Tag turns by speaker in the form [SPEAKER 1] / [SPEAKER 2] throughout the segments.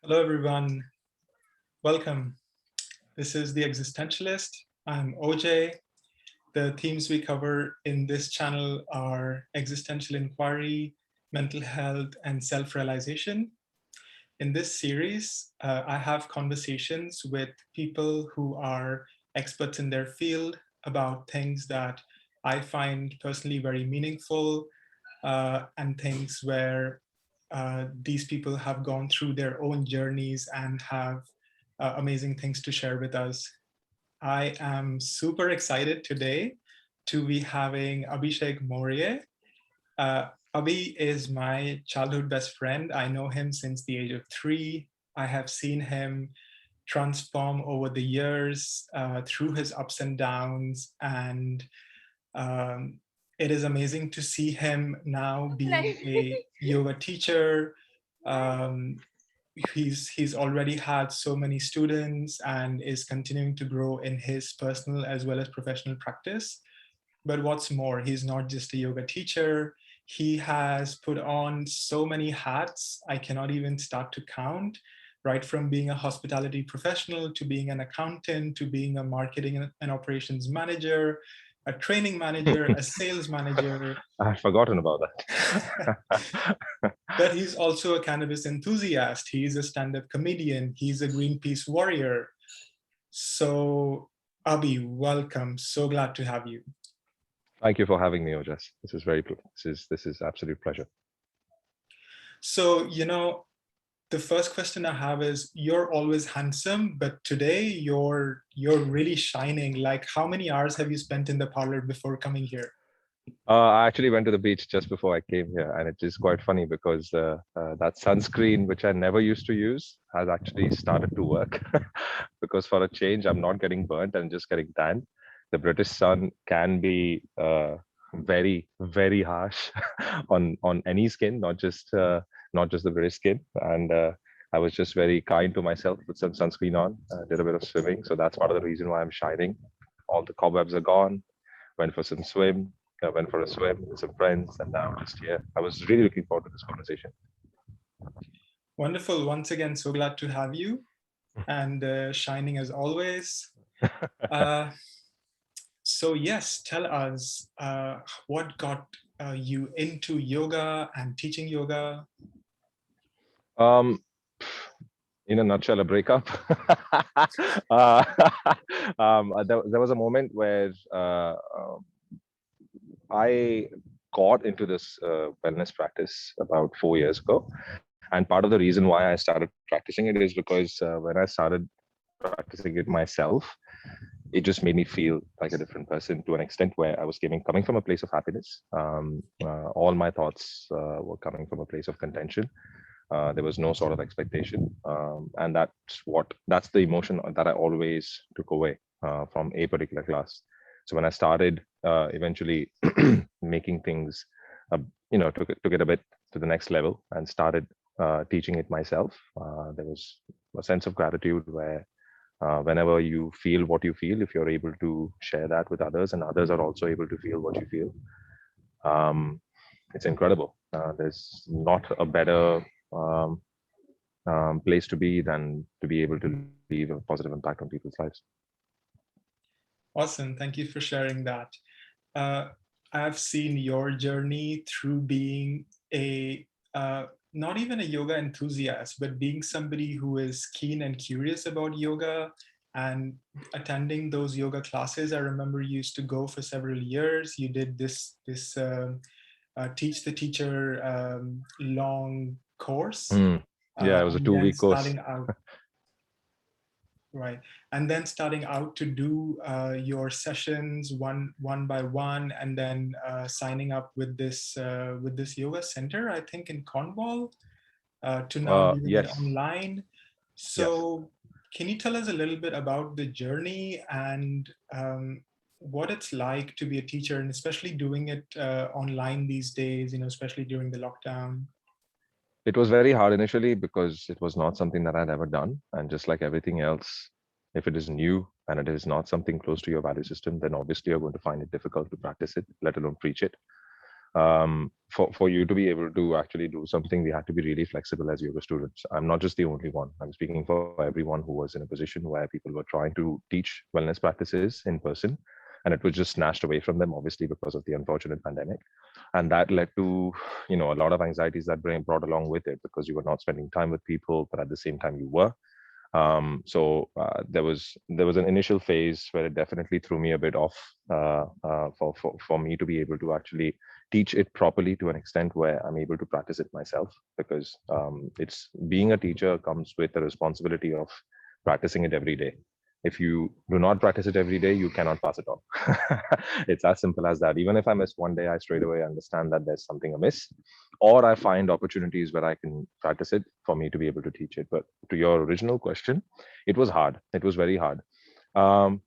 [SPEAKER 1] Hello, everyone. Welcome. This is the Existentialist. I'm OJ. The themes we cover in this channel are existential inquiry, mental health, and self realization. In this series, I have conversations with people who are experts in their field about things that I find personally very meaningful and things where these people have gone through their own journeys and have amazing things to share with us. I am super excited today to be having Abhishek Morye. Uh, Abhi is my childhood best friend. I know him since the age of 3. I have seen him transform over the years through his ups and downs, and um, it is amazing to see him now being a yoga teacher. Um, he's already had so many students and is continuing to grow in his personal as well as professional practice. But what's more, he's not just a yoga teacher. He has put on so many hats, I cannot even start to count, right from being a hospitality professional to being an accountant to being a marketing and operations manager, a training manager, a sales manager.
[SPEAKER 2] I had forgotten about that.
[SPEAKER 1] But he's also a cannabis enthusiast. He's a stand-up comedian. He's a Greenpeace warrior. So, Abhi, welcome. So glad to have you.
[SPEAKER 2] Thank you for having me, Ojas. This is absolute pleasure.
[SPEAKER 1] So, the first question I have is you're always handsome, but today you're really shining. Like how many hours have you spent in the parlor before coming here?
[SPEAKER 2] I actually went to the beach just before I came here, and it is quite funny because that sunscreen, which I never used to use, has actually started to work. Because for a change, I'm not getting burnt; I'm just getting tan. The British sun can be very, very harsh on any skin, not just the British skin. And I was just very kind to myself, put some sunscreen on, did a bit of swimming, so that's part of the reason why I'm shining. All the cobwebs are gone. Went for some swim. Went for a swim with some friends, and now I'm just here. I was really looking forward to this conversation.
[SPEAKER 1] Wonderful. Once again, so glad to have you and shining as always. Uh, so, yes, tell us what got you into yoga and teaching yoga.
[SPEAKER 2] Um, in a nutshell, a breakup. uh, there was a moment where I got into this wellness practice about 4 years ago. And part of the reason why I started practicing it is because when I started practicing it myself, it just made me feel like a different person to an extent where I was coming from a place of happiness. All my thoughts were coming from a place of contention. There was no sort of expectation, and that's the emotion that I always took away from a particular class. So when I started eventually making things, took it a bit to the next level and started teaching it myself, there was a sense of gratitude where whenever you feel what you feel, if you're able to share that with others and others are also able to feel what you feel, it's incredible. There's not a better place to be than to be able to leave a positive impact on people's lives.
[SPEAKER 1] Awesome. Thank you for sharing that. Uh, I've seen your journey through being a not even a yoga enthusiast, but being somebody who is keen and curious about yoga and attending those yoga classes. I remember you used to go for several years. You did this teach the teacher long course,
[SPEAKER 2] Yeah, it was a
[SPEAKER 1] and then
[SPEAKER 2] 2 week course.
[SPEAKER 1] starting out. Right. And then starting out to do your sessions one by one, and then signing up with this yoga center, I think in Cornwall, to now doing it
[SPEAKER 2] Yes,
[SPEAKER 1] online.
[SPEAKER 2] yes.
[SPEAKER 1] So, can you tell us a little bit about the journey and what it's like to be a teacher, and especially doing it online these days? Especially during the lockdown.
[SPEAKER 2] It was very hard initially because it was not something that I'd ever done. And just like everything else, if it is new and it is not something close to your value system, then obviously you're going to find it difficult to practice it, let alone preach it. For you to be able to actually do something, we had to be really flexible as yoga students. I'm not just the only one. I'm speaking for everyone who was in a position where people were trying to teach wellness practices in person, and it was just snatched away from them, obviously because of the unfortunate pandemic, and that led to a lot of anxieties that brought along with it, because you were not spending time with people, but at the same time you were. There was an initial phase where it definitely threw me a bit off, for me to be able to actually teach it properly to an extent where I'm able to practice it myself, because it's being a teacher comes with the responsibility of practicing it every day. If you do not practice it every day, you cannot pass it on. It's as simple as that. Even if I miss one day, I straight away understand that there's something amiss, or I find opportunities where I can practice it for me to be able to teach it. But to your original question, it was hard. It was very hard. Um,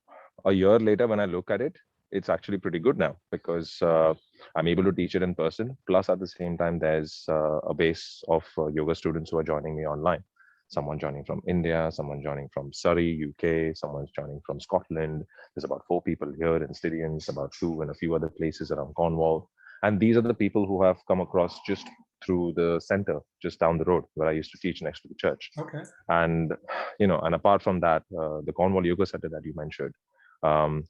[SPEAKER 2] a year later, when I look at it, it's actually pretty good now, because I'm able to teach it in person. Plus, at the same time, there's a base of yoga students who are joining me online. Someone joining from India, someone joining from Surrey, UK, someone's joining from Scotland. There's about 4 people here in Styrians, about 2 in a few other places around Cornwall. And these are the people who have come across just through the center, just down the road where I used to teach next to the church.
[SPEAKER 1] Okay.
[SPEAKER 2] And and apart from that, the Cornwall Yoga Center that you mentioned, um,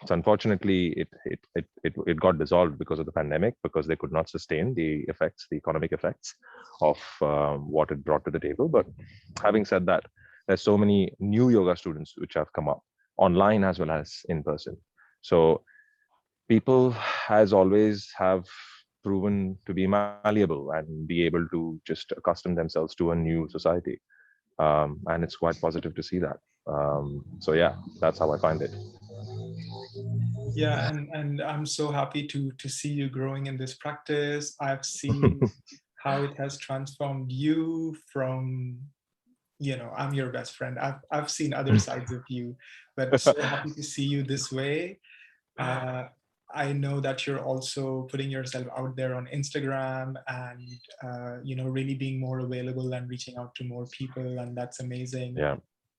[SPEAKER 2] so unfortunately, it got dissolved because of the pandemic, because they could not sustain the effects, the economic effects of what it brought to the table. But having said that, there's so many new yoga students which have come up online as well as in person. So people, as always, have proven to be malleable and be able to just accustom themselves to a new society. And it's quite positive to see that. So yeah, that's how I find it.
[SPEAKER 1] Yeah, and I'm so happy to see you growing in this practice. I've seen how it has transformed you from, I'm your best friend. I've seen other sides of you, but so happy to see you this way. Uh, I know that you're also putting yourself out there on Instagram and, really being more available and reaching out to more people, and that's amazing.
[SPEAKER 2] Yeah,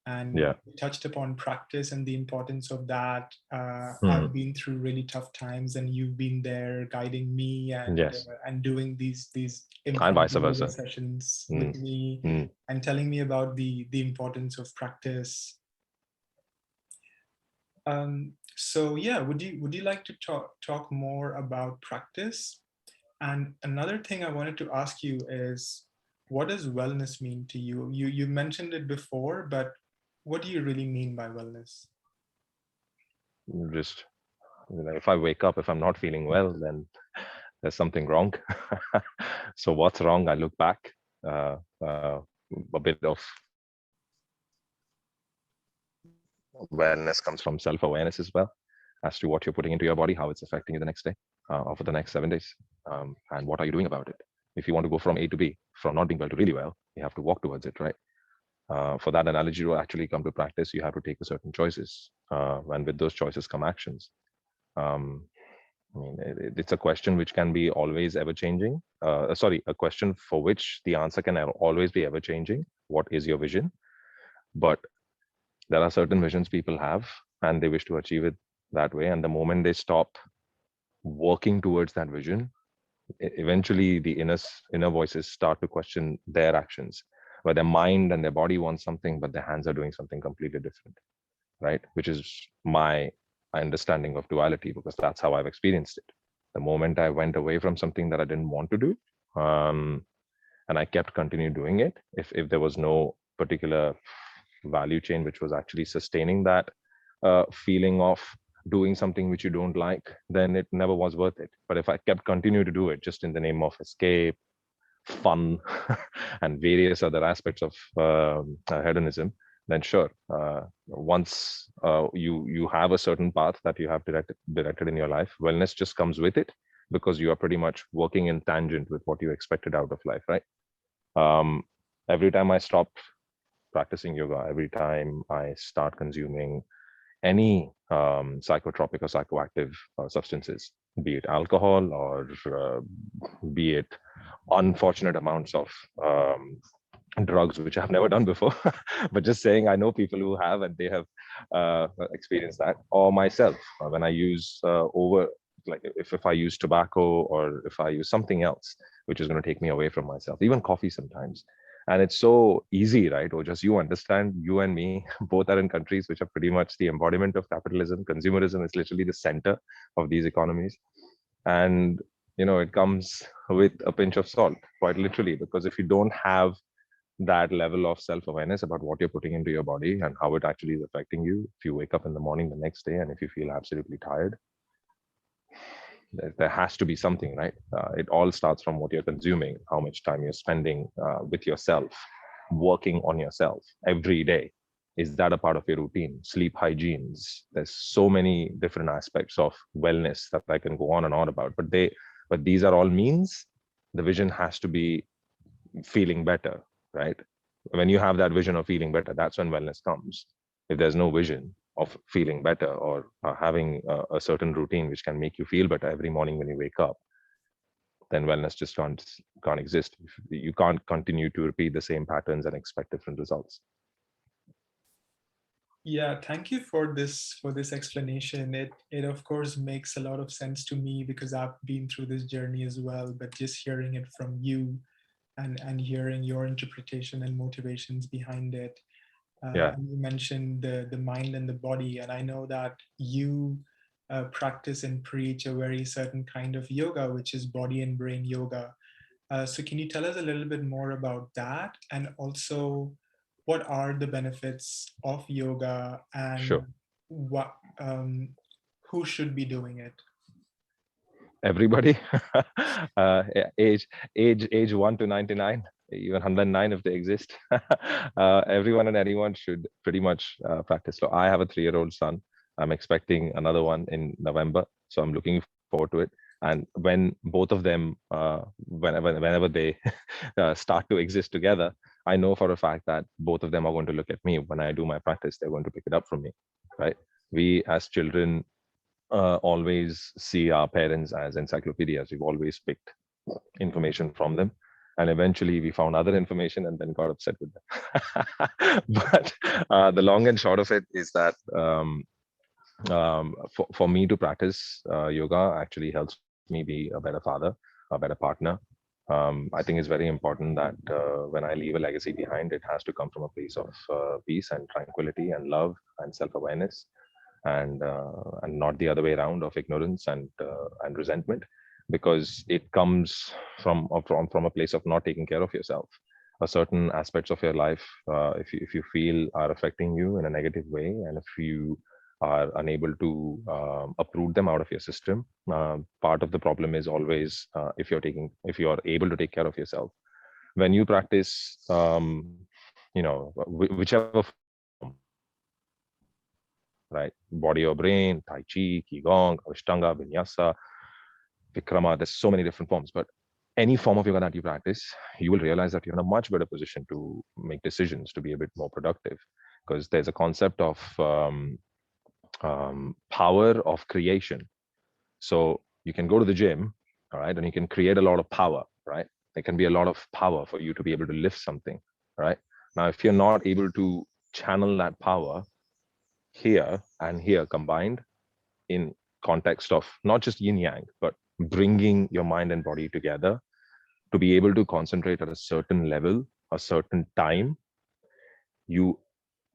[SPEAKER 1] And
[SPEAKER 2] yeah.
[SPEAKER 1] you touched upon practice and the importance of that. I've
[SPEAKER 2] Hmm.
[SPEAKER 1] been through really tough times, and you've been there guiding me
[SPEAKER 2] Yes,
[SPEAKER 1] and doing these
[SPEAKER 2] and vice
[SPEAKER 1] impromptu yoga
[SPEAKER 2] versa.
[SPEAKER 1] sessions with
[SPEAKER 2] Mm,
[SPEAKER 1] me
[SPEAKER 2] mm.
[SPEAKER 1] and telling me about the importance of practice. So yeah, would you like to talk more about practice? And another thing I wanted to ask you is, what does wellness mean to you? You mentioned it before, but what do you really mean by wellness?
[SPEAKER 2] Just if I wake up, if I'm not feeling well, then there's something wrong. So what's wrong? I look back. Uh, uh, a bit of awareness comes from self-awareness as well, as to what you're putting into your body, how it's affecting you the next day, or for the next 7 days, and what are you doing about it. If you want to go from A to B, from not being well to really well, you have to walk towards it, right? For that analogy to actually come to practice, you have to take a certain choices, and with those choices come actions. Um, I mean, it's a question which can be always ever changing. Sorry, a question for which the answer can always be ever changing. What is your vision? But there are certain visions people have, and they wish to achieve it that way. And the moment they stop working towards that vision, eventually the inner voices start to question their actions, where their mind and their body want something, but their hands are doing something completely different, right? Which is my understanding of duality, because that's how I've experienced it. The moment I went away from something that I didn't want to do, um, and I kept continue doing it, if there was no particular value chain which was actually sustaining that feeling of doing something which you don't like, then it never was worth it. But if I kept continue to do it just in the name of escape, fun, and various other aspects of hedonism, then sure, once you have a certain path that you have directed in your life, wellness just comes with it, because you are pretty much working in tangent with what you expected out of life, right? um, every time I stop practicing yoga, every time I start consuming any psychotropic or psychoactive substances, be it alcohol or be it unfortunate amounts of drugs, which I've never done before, but just saying, I know people who have, and they have experienced that, or myself, when I use over like if I use tobacco or if I use something else, which is going to take me away from myself, even coffee sometimes. And it's so easy, right? Or just you understand, you and me, both are in countries which are pretty much the embodiment of capitalism. Consumerism is literally the center of these economies. And, it comes with a pinch of salt, quite literally, because if you don't have that level of self-awareness about what you're putting into your body and how it actually is affecting you, if you wake up in the morning the next day and if you feel absolutely tired, there has to be something, right? It all starts from what you're consuming, how much time you're spending with yourself, working on yourself every day. Is that a part of your routine? Sleep hygienes. There's so many different aspects of wellness that I can go on and on about, but these are all means. The vision has to be feeling better, right? When you have that vision of feeling better, that's when wellness comes. If there's no vision of feeling better or having a certain routine which can make you feel better every morning when you wake up, then wellness just can't exist. You can't continue to repeat the same patterns and expect different results.
[SPEAKER 1] Yeah, thank you for this explanation. It of course makes a lot of sense to me because I've been through this journey as well. But just hearing it from you and hearing your interpretation and motivations behind it.
[SPEAKER 2] Yeah,
[SPEAKER 1] And you mentioned the mind and the body, and I know that you practice and preach a very certain kind of yoga, which is body and brain yoga. So can you tell us a little bit more about that, and also what are the benefits of yoga and
[SPEAKER 2] sure.
[SPEAKER 1] what who should be doing it?
[SPEAKER 2] Everybody, uh, age age 1 to 99, even 109 if they exist. Everyone and anyone should pretty much practice. So I have a 3-year-old son. I'm expecting another one in November, so I'm looking forward to it. And when both of them, whenever they start to exist together, I know for a fact that both of them are going to look at me when I do my practice. They're going to pick it up from me, right? We as children always see our parents as encyclopedias. We've always picked information from them. And eventually we found other information and then got upset with them. But the long and short of it is that for me to practice yoga actually helps me be a better father, a better partner. I think it's very important that when I leave a legacy behind, it has to come from a place of peace and tranquility and love and self-awareness, and not the other way around of ignorance and resentment, because it comes from a place of not taking care of yourself. A certain aspects of your life, if you feel are affecting you in a negative way, and if you are unable to uproot them out of your system, part of the problem is always if you're able to take care of yourself. When you practice, whichever form, right? Body or brain, Tai Chi, Qigong, Ashtanga, Vinyasa, Vikrama, there's so many different forms. But any form of yoga that you practice, you will realize that you're in a much better position to make decisions, to be a bit more productive. Because there's a concept of power of creation. So you can go to the gym, all right, and you can create a lot of power, right? There can be a lot of power for you to be able to lift something, right? Now, if you're not able to channel that power here and here combined in context of not just yin yang, but bringing your mind and body together to be able to concentrate at a certain level, a certain time, you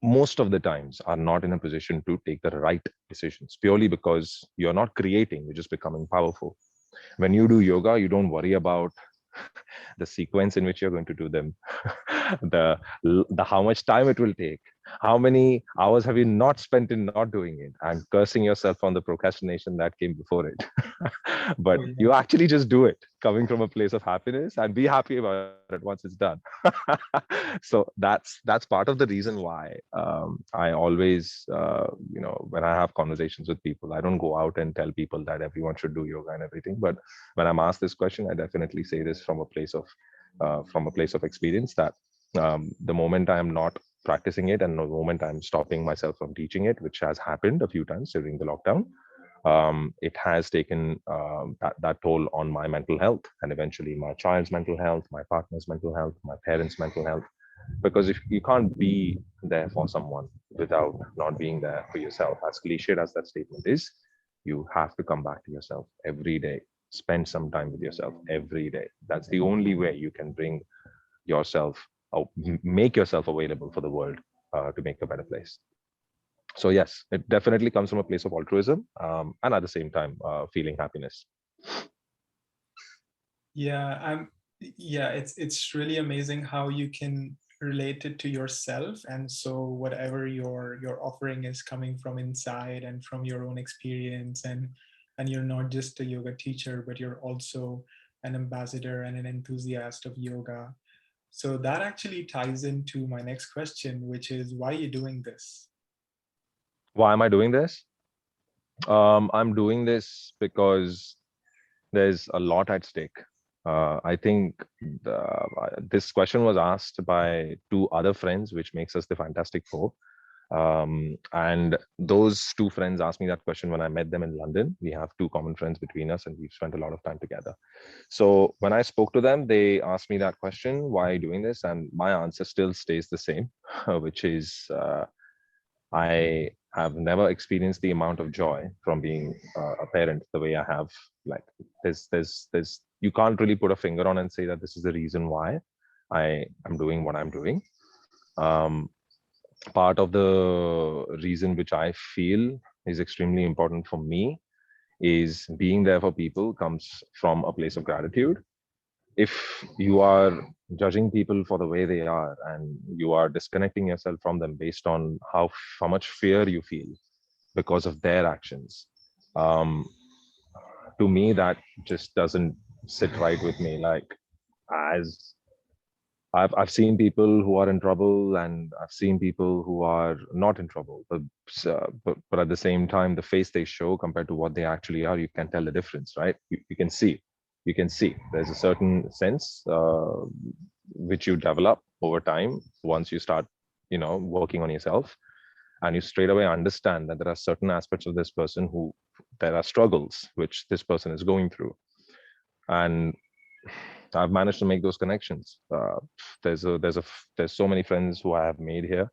[SPEAKER 2] most of the times are not in a position to take the right decisions, purely because you're not creating, you're just becoming powerful. When you do yoga, you don't worry about the sequence in which you're going to do them, the the how much time it will take, how many hours have you not spent in not doing it, and cursing yourself on the procrastination that came before it. But
[SPEAKER 1] Oh, yeah.
[SPEAKER 2] you actually just do it coming from a place of happiness and be happy about it once it's done. So that's part of the reason why I always when I have conversations with people, I don't go out and tell people that everyone should do yoga and everything. But when I'm asked this question, I definitely say this from a place of experience, that the moment I am not practicing it and the moment I'm stopping myself from teaching it, which has happened a few times during the lockdown, it has taken that toll on my mental health, and eventually my child's mental health, my partner's mental health, my parents' mental health. Because if you can't be there for someone without not being there for yourself, as cliched as that statement is, You have to come back to yourself every day. Spend some time with yourself every day. That's the only way you can bring yourself, make yourself available for the world, to make a better place. So yes, it definitely comes from a place of altruism, and at the same time, feeling happiness.
[SPEAKER 1] Yeah, yeah, it's really amazing how you can relate it to yourself. And so whatever your offering is coming from inside and from your own experience, and you're not just a yoga teacher, but you're also an ambassador and an enthusiast of yoga. So that actually ties into my next question, which is, why are you doing this?
[SPEAKER 2] Why am I doing this? I'm doing this because there's a lot at stake. I think this question was asked by two other friends, which makes us the Fantastic Four. And those two friends asked me that question when I met them in London. We have two common friends between us, and we've spent a lot of time together. So when I spoke to them, they asked me that question, why are you doing this? And my answer still stays the same, which is I have never experienced the amount of joy from being a parent the way I have. Like there's you can't really put a finger on and say that this is the reason why I am doing what I'm doing. Um, Part of the reason which I feel is extremely important for me is being there for people comes from a place of gratitude. If you are judging people for the way they are and you are disconnecting yourself from them based on how much fear you feel because of their actions, um, to me that just doesn't sit right with me. Like, as I've seen people who are in trouble, and I've seen people who are not in trouble, but at the same time, the face they show compared to what they actually are, you can tell the difference, right? You can see, you can see. There's a certain sense which you develop over time once you start, working on yourself, and you straight away understand that there are certain aspects of this person who there are struggles which this person is going through, and I've managed to make those connections. There's so many friends who I have made here,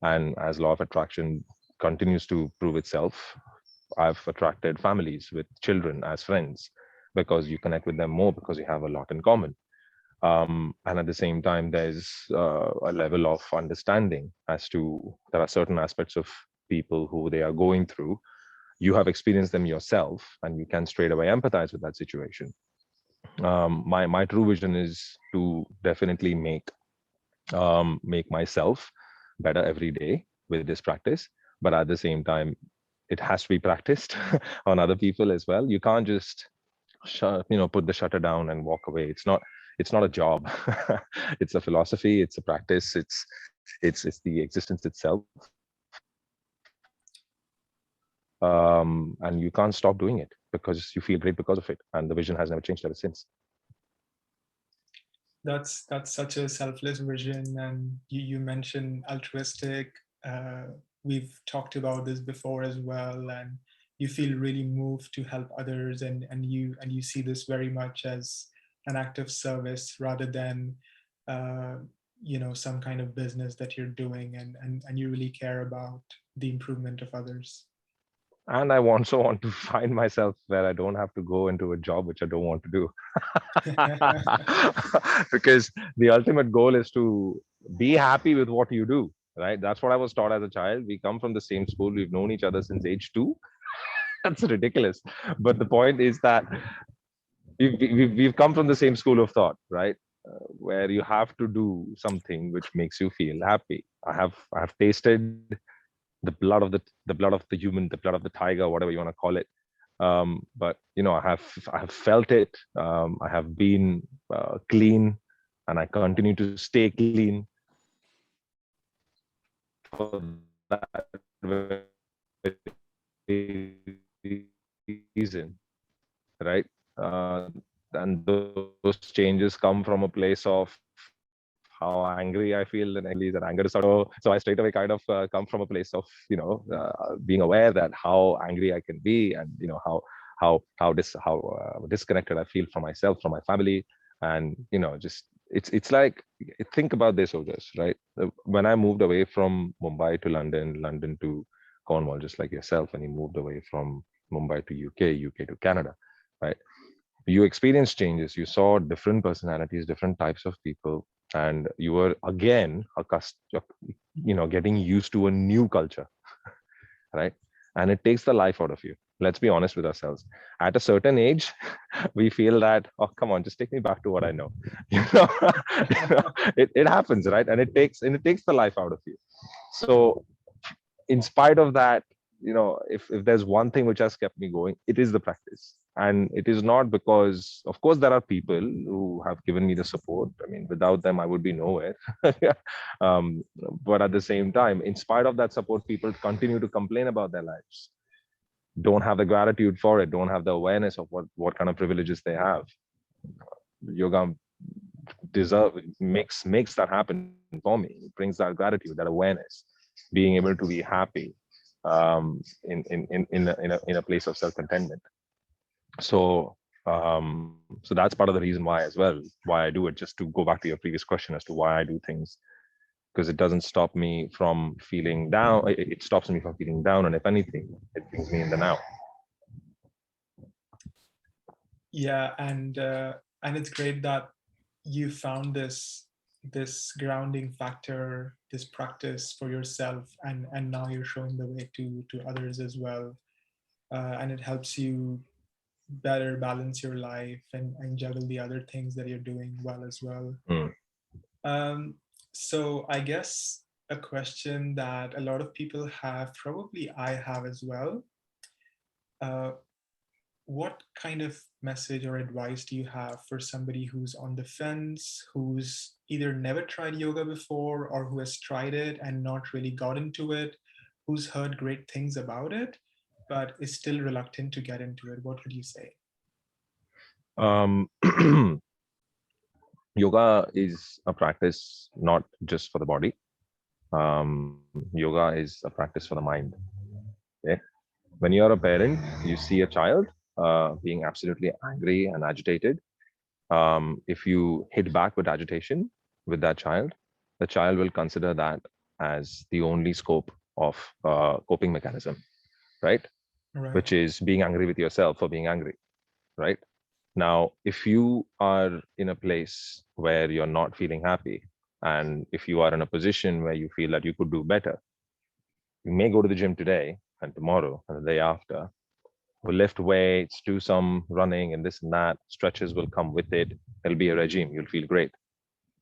[SPEAKER 2] and as law of attraction continues to prove itself, I've attracted families with children as friends because you connect with them more because you have a lot in common. And at the same time, there's a level of understanding as to there are certain aspects of people who they are going through. You have experienced them yourself, and you can straight away empathize with that situation. My true vision is to definitely make myself better every day with this practice, but at the same time it has to be practiced on other people as well. You can't just put the shutter down and walk away. It's not a job. It's a philosophy, it's a practice, it's the existence itself. And you can't stop doing it because you feel great because of it, and the vision has never changed ever since.
[SPEAKER 1] That's such a selfless vision, and you mentioned altruistic. uh, we've talked about this before as well, and you feel really moved to help others, and you see this very much as an act of service rather than uh, some kind of business that you're doing, and you really care about the improvement of others.
[SPEAKER 2] And I also want to find myself where I don't have to go into a job which I don't want to do. Because the ultimate goal is to be happy with what you do, right? That's what I was taught as a child. We come from the same school, we've known each other since age 2. That's ridiculous. But the point is that we've come from the same school of thought, right? Where you have to do something which makes you feel happy. I have tasted the blood of the human, the blood of the tiger, whatever you want to call it. But I have felt it. I have been clean, and I continue to stay clean for that reason, right? And those changes come from a place of how angry I feel, and angry that anger is sort of so I straight away kind of come from a place of being aware that how angry I can be, and how disconnected I feel from myself, from my family. And just it's like, think about this, Ojas, right? When I moved away from Mumbai to London to Cornwall, just like yourself, and you moved away from Mumbai to UK to Canada, right? You experienced changes, you saw different personalities, different types of people, and you were again accustomed, getting used to a new culture, right? And it takes the life out of you. Let's be honest with ourselves. At a certain age, we feel that, oh, come on, just take me back to what I know. You know, it happens, right? And it takes the life out of you. So in spite of that, if there's one thing which has kept me going, it is the practice. And it is not because, of course, there are people who have given me the support. I mean, without them, I would be nowhere. um, but at the same time, in spite of that support, people continue to complain about their lives, don't have the gratitude for it, don't have the awareness of what kind of privileges they have. Yoga makes that happen for me. It brings that gratitude, that awareness, being able to be happy, in a place of self-contentment. So that's part of the reason why as well, why I do it. Just to go back to your previous question as to why I do things, because it doesn't stop me from feeling down. It stops me from feeling down, and if anything, it brings me in the now.
[SPEAKER 1] Yeah, and it's great that you found this grounding factor, this practice for yourself, and now you're showing the way to others as well. And it helps you better balance your life and juggle the other things that you're doing well as well.
[SPEAKER 2] Mm.
[SPEAKER 1] Um, so I guess a question that a lot of people have, probably I have as well. Uh, what kind of message or advice do you have for somebody who's on the fence, who's either never tried yoga before or who has tried it and not really got into it, who's heard great things about it, but is still reluctant to get into it? What would you say?
[SPEAKER 2] Um, Yoga is a practice not just for the body. Yoga is a practice for the mind. Okay? When you're a parent, you see a child being absolutely angry and agitated. If you hit back with agitation with that child, the child will consider that as the only scope of coping mechanism, right?
[SPEAKER 1] Right.
[SPEAKER 2] Which is being angry with yourself for being angry, right? Now, if you are in a place where you're not feeling happy, and if you are in a position where you feel that you could do better, you may go to the gym today and tomorrow and the day after. We'll lift weights, do some running and this and that. Stretches will come with it. It'll be a regime. You'll feel great.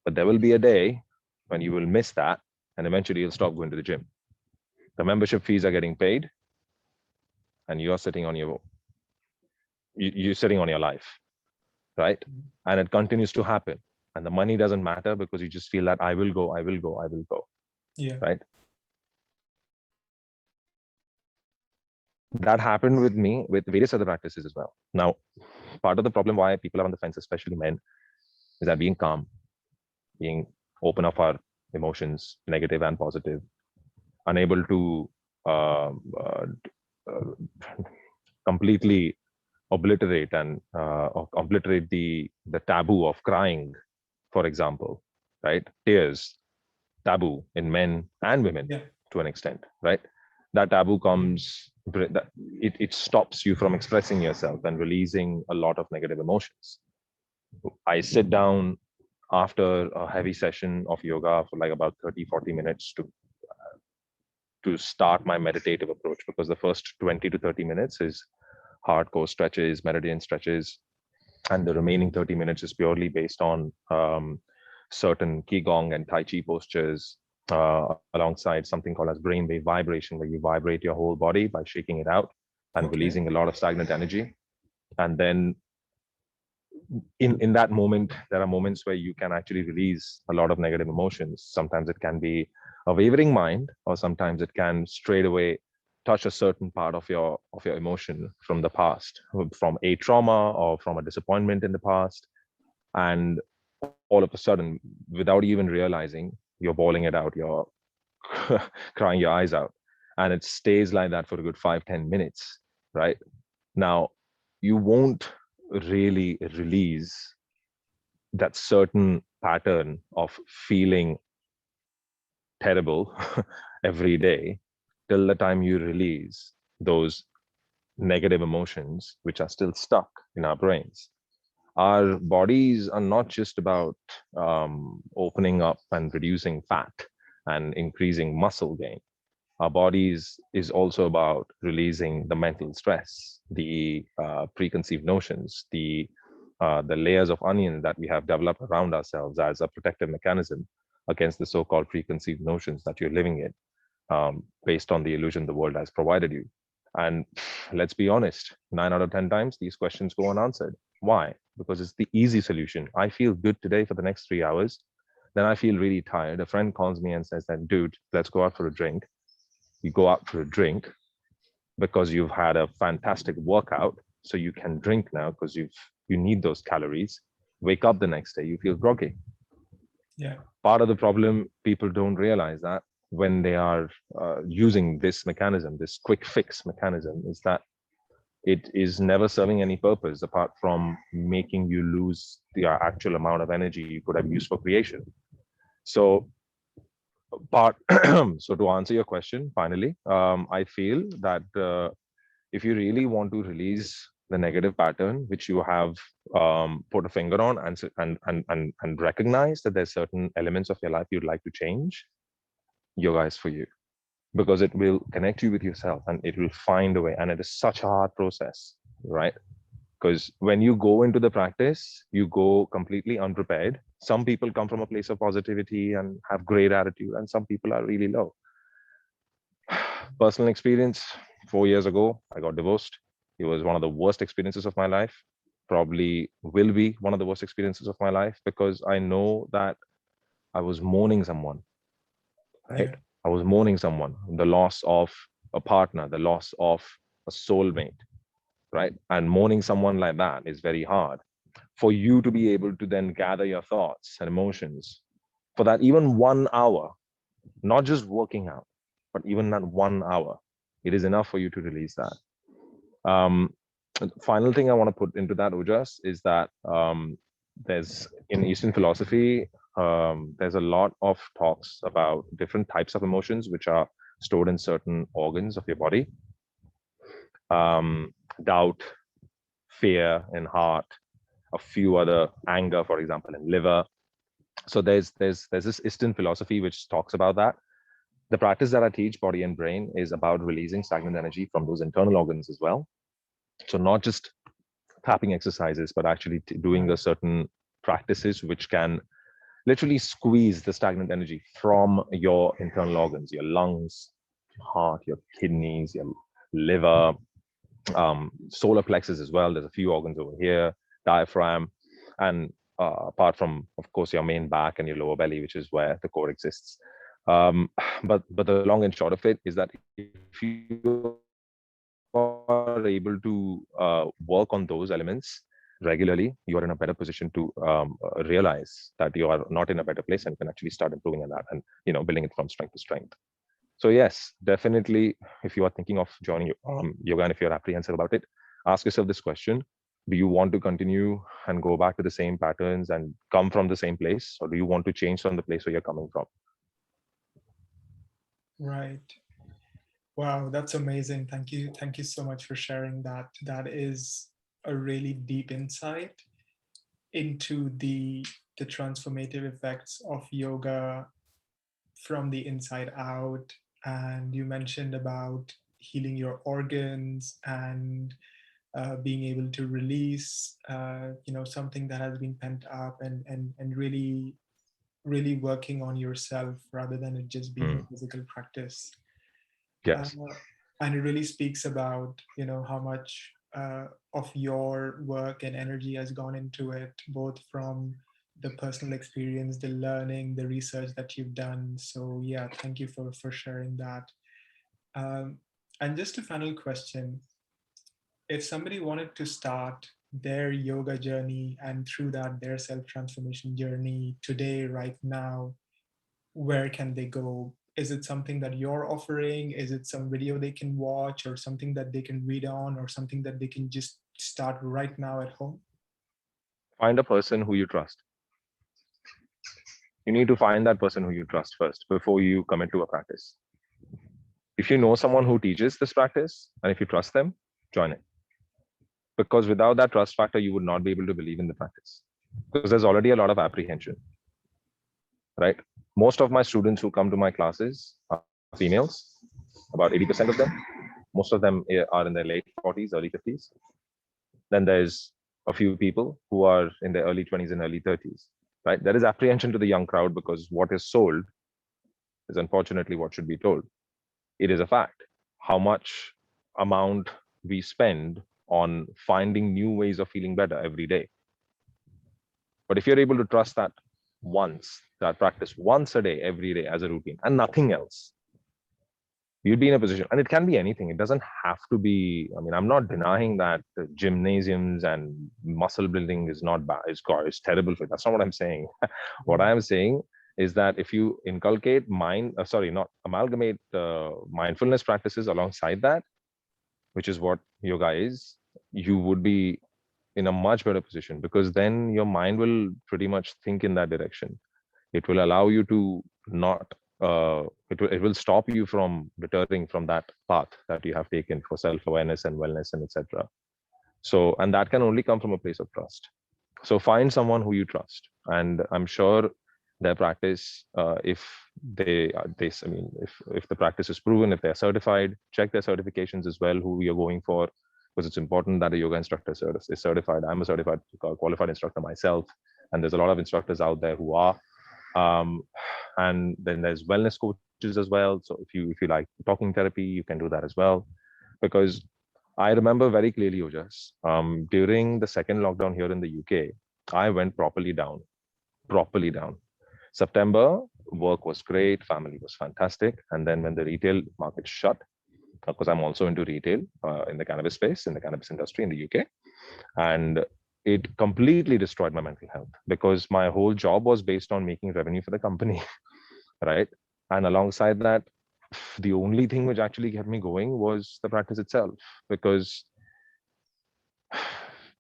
[SPEAKER 2] But there will be a day when you will miss that, and eventually you'll stop going to the gym. The membership fees are getting paid, and you're sitting on you're sitting on your life, right? And it continues to happen. And the money doesn't matter because you just feel that I will go, I will go, I will go,
[SPEAKER 1] Yeah.
[SPEAKER 2] right? That happened with me with various other practices as well. Now, part of the problem why people are on the fence, especially men, is that being calm, being open of our emotions, negative and positive, unable to uh, uh, completely obliterate and obliterate the taboo of crying, for example, right? Tears, taboo in men and women
[SPEAKER 1] Yeah.
[SPEAKER 2] to an extent, right? That taboo comes, it stops you from expressing yourself and releasing a lot of negative emotions. I sit down after a heavy session of yoga for like about 30-40 minutes to start my meditative approach, because the first 20 to 30 minutes is hardcore stretches, meridian stretches, and the remaining 30 minutes is purely based on certain qigong and tai chi postures, alongside something called as brainwave vibration, where you vibrate your whole body by shaking it out and
[SPEAKER 1] Okay.
[SPEAKER 2] releasing a lot of stagnant energy. And then in that moment, there are moments where you can actually release a lot of negative emotions. Sometimes it can be a wavering mind, or sometimes it can straight away touch a certain part of your emotion from the past, from a trauma or from a disappointment in the past. And all of a sudden, without even realizing, you're bawling it out, you're crying your eyes out, and it stays like that for a good 5-10 minutes, right? Now, you won't really release that certain pattern of feeling terrible every day till the time you release those negative emotions which are still stuck in our brains. Our bodies are not just about opening up and reducing fat and increasing muscle gain. Our bodies is also about releasing the mental stress, the preconceived notions, the layers of onion that we have developed around ourselves as a protective mechanism against the so-called preconceived notions that you're living in, based on the illusion the world has provided you. And let's be honest, 9 out of 10 times these questions go unanswered. Why? Because it's the easy solution. I feel good today for the next 3 hours. Then I feel really tired. A friend calls me and says that, dude, let's go out for a drink. You go out for a drink because you've had a fantastic workout. So you can drink now because you need those calories. Wake up the next day, you feel groggy.
[SPEAKER 1] Yeah.
[SPEAKER 2] Part of the problem, people don't realize that when they are using this mechanism, this quick fix mechanism, is that it is never serving any purpose apart from making you lose the actual amount of energy you could have used for creation. So part so to answer your question, finally, I feel that if you really want to release the negative pattern which you have put a finger on, and recognize that there's certain elements of your life you'd like to change, yoga is for you, because it will connect you with yourself and it will find a way. And it is such a hard process, right? Because when you go into the practice, you go completely unprepared. Some people come from a place of positivity and have great attitude, and some people are really low. Personal experience, 4 years ago, I got divorced. It was one of the worst experiences of my life. Probably will be one of the worst experiences of my life, because I know that I was mourning someone, right?
[SPEAKER 1] Yeah.
[SPEAKER 2] I was mourning someone, the loss of a partner, the loss of a soulmate, right? And mourning someone like that is very hard. For you to be able to then gather your thoughts and emotions for that even 1 hour, not just working out, but even that 1 hour, it is enough for you to release that. Final thing I want to put into that, Ojas, is that there's in Eastern philosophy, there's a lot of talks about different types of emotions which are stored in certain organs of your body. Doubt, fear in heart, a few other, anger, for example, in liver. So there's this Eastern philosophy which talks about that. The practice that I teach, body and brain, is about releasing stagnant energy from those internal organs as well. So not just tapping exercises, but actually doing a certain practices which can literally squeeze the stagnant energy from your internal organs, your lungs, your heart, your kidneys, your liver, solar plexus as well. There's a few organs over here, diaphragm, and apart from, of course, your main back and your lower belly, which is where the core exists. But the long and short of it is that if you are able to work on those elements regularly, you are in a better position to realize that you are not in a better place, and you can actually start improving on that and building it from strength to strength. So yes, definitely, if you are thinking of joining yoga, and if you're apprehensive about it, ask yourself this question: do you want to continue and go back to the same patterns and come from the same place, or do you want to change from the place where you're coming from?
[SPEAKER 1] Right. Wow, that's amazing. Thank you. Thank you so much for sharing that. That is a really deep insight into the transformative effects of yoga from the inside out. And you mentioned about healing your organs and being able to release, something that has been pent up, and really working on yourself rather than it just being a
[SPEAKER 2] Mm,
[SPEAKER 1] physical practice. Uh,
[SPEAKER 2] yes.
[SPEAKER 1] and it really speaks about how much of your work and energy has gone into it, both from the personal experience, the learning, the research that you've done. So yeah, thank you for sharing that. um, and just a final question: if somebody wanted to start their yoga journey and through that their self transformation journey today, right now, where can they go? Is it something that you're offering? Is it some video they can watch, or something that they can read on, or something that they can just start right now at home?
[SPEAKER 2] Find a person who you trust. You need to find that person who you trust first before you commit to a practice. If you know someone who teaches this practice, and if you trust them, join it. Because without that trust factor, you would not be able to believe in the practice. Because there's already a lot of apprehension, right? Most of my students who come to my classes are females, about 80% of them. Most of them are in their late 40s, early 50s. Then there's a few people who are in their early 20s and early 30s, right? There is apprehension to the young crowd because what is sold is unfortunately what should be told. It is a fact. How much amount we spend on finding new ways of feeling better every day. But if you're able to trust that practice once a day, every day as a routine and nothing else, you'd be in a position, and it can be anything. It doesn't have to be, I mean, I'm not denying that gymnasiums and muscle building is not bad, is terrible for it. That's not what I'm saying. What I am saying is that if you inculcate not amalgamate mindfulness practices alongside that, which is what yoga is, you would be in a much better position, because then your mind will pretty much think in that direction. It will allow you to not it will stop you from deterring from that path that you have taken for self-awareness and wellness and etc. So, and that can only come from a place of trust. So find someone who you trust, and I'm sure their practice, if I mean, if the practice is proven, if they're certified, check their certifications as well, who you're going for, because it's important that a yoga instructor is certified. I'm a certified qualified instructor myself, and there's a lot of instructors out there who are. And then there's wellness coaches as well. So if you like talking therapy, you can do that as well. Because I remember very clearly, Ojas, during the second lockdown here in the UK, I went properly down. September, work was great, family was fantastic. And then when the retail market shut, because I'm also into retail in the cannabis space, in the cannabis industry in the UK, and it completely destroyed my mental health, because my whole job was based on making revenue for the company, right? And alongside that, the only thing which actually kept me going was the practice itself, because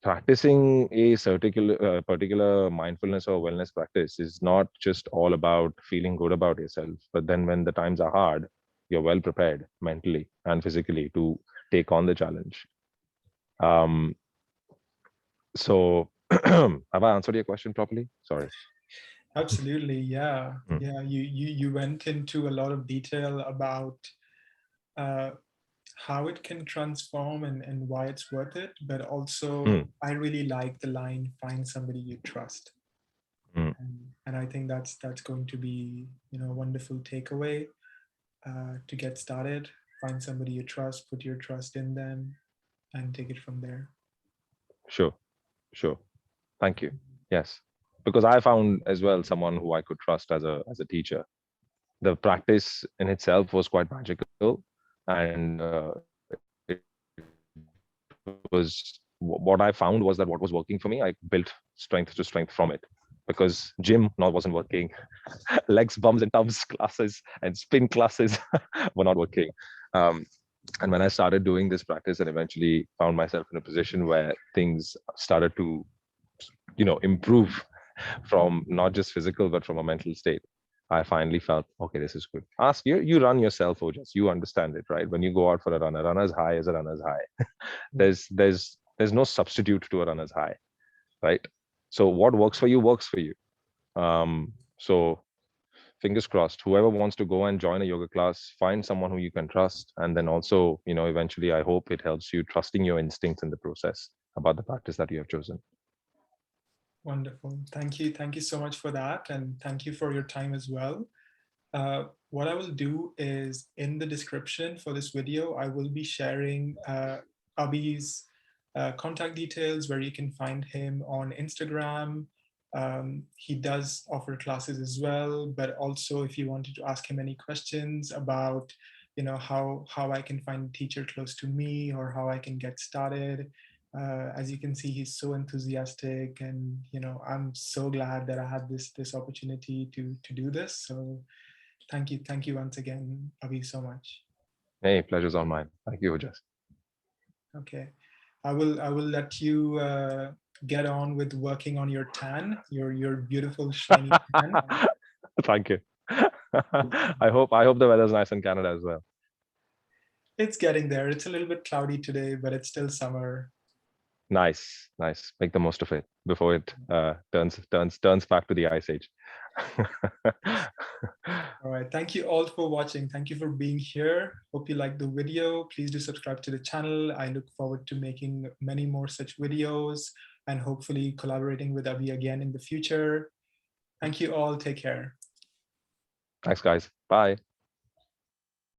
[SPEAKER 2] practicing a particular mindfulness or wellness practice is not just all about feeling good about yourself, but then when the times are hard, you're well prepared mentally and physically to take on the challenge. um, so have I answered your question properly? Sorry.
[SPEAKER 1] Absolutely, yeah.
[SPEAKER 2] Mm,
[SPEAKER 1] Yeah, you went into a lot of detail about uh, how it can transform and why it's worth it. But also,
[SPEAKER 2] mm,
[SPEAKER 1] I really like the line, find somebody you trust.
[SPEAKER 2] mm.
[SPEAKER 1] And I think that's going to be, a wonderful takeaway to get started. Find somebody you trust, put your trust in them, and take it from there.
[SPEAKER 2] Sure, sure. Thank you. Yes, because I found as well someone who I could trust as a teacher. The practice in itself was quite magical, and it was what I found was that what was working for me, I built strength to strength from it, because gym now wasn't working. Legs, bums and tubs classes and spin classes were not working. um, and when I started doing this practice and eventually found myself in a position where things started to improve from not just physical but from a mental state, I finally felt, okay, this is good. Ask you, you run yourself, Ojas, you understand it, right? When you go out for a runner's high is a runner's high. There's no substitute to a runner's high, right? So what works for you works for you. So fingers crossed, whoever wants to go and join a yoga class, find someone who you can trust, and then also, eventually I hope it helps you trusting your instincts in the process about the practice that you have chosen.
[SPEAKER 1] Wonderful. Thank you. Thank you so much for that. And thank you for your time as well. What I will do is in the description for this video, I will be sharing Abhi's contact details where you can find him on Instagram. He does offer classes as well, but also if you wanted to ask him any questions about, how I can find a teacher close to me or how I can get started. As you can see, he's so enthusiastic, and I'm so glad that I had this opportunity to do this. So thank you once again, Abhi, so much.
[SPEAKER 2] Hey, pleasure's all mine. Thank you, Ojas.
[SPEAKER 1] Okay, I will let you get on with working on your tan, your beautiful shiny tan.
[SPEAKER 2] Thank you. I hope the weather's nice in Canada as well.
[SPEAKER 1] It's getting there. It's a little bit cloudy today, but it's still summer.
[SPEAKER 2] Nice, nice. Make the most of it before it turns back to the ice age.
[SPEAKER 1] All right. Thank you all for watching. Thank you for being here. Hope you liked the video. Please do subscribe to the channel. I look forward to making many more such videos and hopefully collaborating with Abhi again in the future. Thank you all. Take care.
[SPEAKER 2] Thanks, guys. Bye.